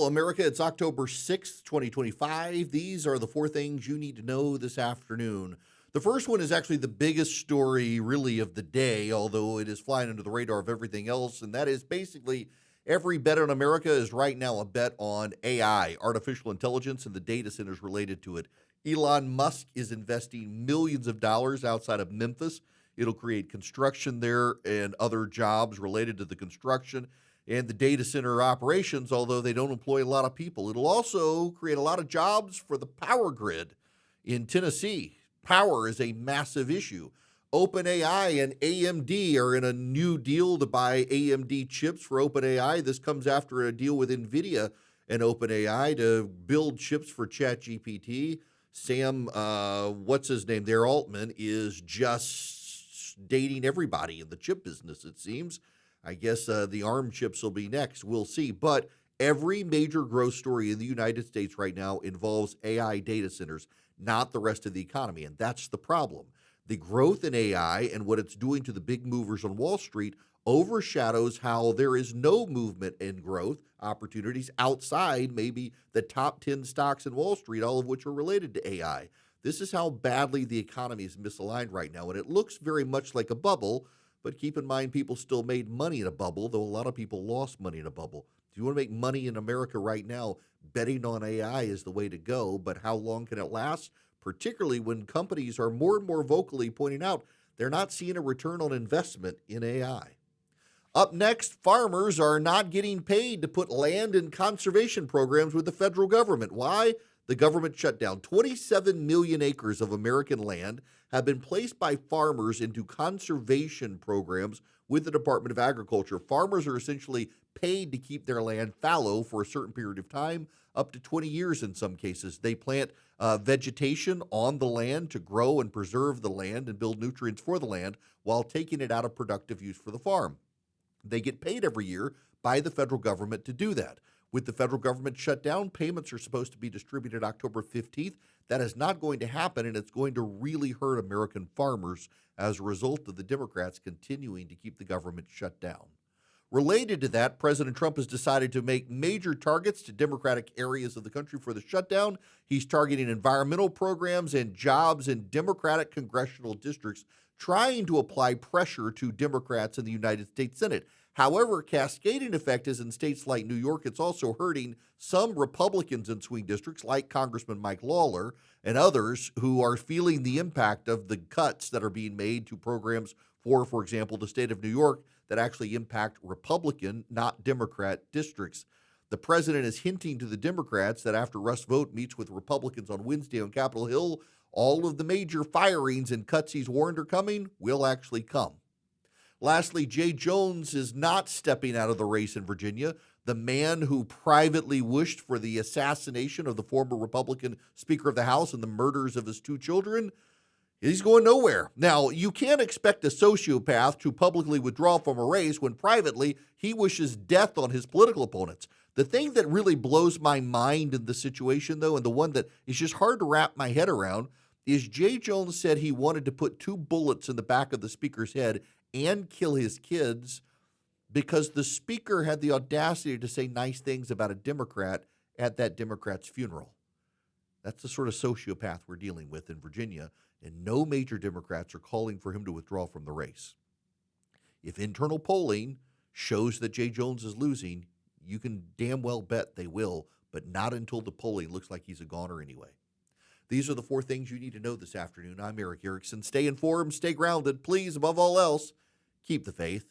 America. It's October 6th, 2025. These are the four things you need to know this afternoon. The first one is actually the biggest story, really, of the day, although it is flying under the radar of everything else, and that is basically every bet on America is right now a bet on AI, artificial intelligence, and the data centers related to it. Elon Musk is investing millions of dollars outside of Memphis. It'll create construction there and other jobs related to the construction and the data center operations, although they don't employ a lot of people. It'll also create a lot of jobs for the power grid in Tennessee. Power is a massive issue. OpenAI and AMD are in a new deal to buy AMD chips for OpenAI. This comes after a deal with NVIDIA and OpenAI to build chips for ChatGPT. Sam, what's his name there, Altman, is just dating everybody in the chip business, it seems. I guess the ARM chips will be next. We'll see. But every major growth story in the United States right now involves AI data centers, not the rest of the economy. And that's the problem. The growth in AI and what it's doing to the big movers on Wall Street overshadows how there is no movement in growth opportunities outside maybe the top 10 stocks in Wall Street, all of which are related to AI. This is how badly the economy is misaligned right now. And it looks very much like a bubble. But keep in mind, people still made money in a bubble, though a lot of people lost money in a bubble. If you want to make money in America right now, betting on AI is the way to go. But how long can it last? Particularly when companies are more and more vocally pointing out they're not seeing a return on investment in AI. Up next, farmers are not getting paid to put land in conservation programs with the federal government. Why? The government shutdown. 27 million acres of American land have been placed by farmers into conservation programs with the Department of Agriculture. Farmers are essentially paid to keep their land fallow for a certain period of time, up to 20 years in some cases. They plant vegetation on the land to grow and preserve the land and build nutrients for the land while taking it out of productive use for the farm. They get paid every year by the federal government to do that. With the federal government shut down, payments are supposed to be distributed October 15th. That is not going to happen, and it's going to really hurt American farmers as a result of the Democrats continuing to keep the government shut down. Related to that, President Trump has decided to make major targets to Democratic areas of the country for the shutdown. He's targeting environmental programs and jobs in Democratic congressional districts, trying to apply pressure to Democrats in the United States Senate. However, cascading effect is in states like New York. It's also hurting some Republicans in swing districts like Congressman Mike Lawler and others who are feeling the impact of the cuts that are being made to programs for example, the state of New York that actually impact Republican, not Democrat districts. The president is hinting to the Democrats that after Russ Vought meets with Republicans on Wednesday on Capitol Hill, all of the major firings and cuts he's warned are coming will actually come. Lastly, Jay Jones is not stepping out of the race in Virginia. The man who privately wished for the assassination of the former Republican Speaker of the House and the murders of his two children, he's going nowhere. Now, you can't expect a sociopath to publicly withdraw from a race when privately he wishes death on his political opponents. The thing that really blows my mind in the situation, though, and the one that is just hard to wrap my head around, is Jay Jones said he wanted to put 2 bullets in the back of the speaker's head and kill his kids because the speaker had the audacity to say nice things about a Democrat at that Democrat's funeral. That's the sort of sociopath we're dealing with in Virginia, and no major Democrats are calling for him to withdraw from the race. If internal polling shows that Jay Jones is losing, you can damn well bet they will, but not until the polling looks like he's a goner anyway. These are the 4 things you need to know this afternoon. I'm Erick Erickson. Stay informed, stay grounded. Please, above all else, keep the faith.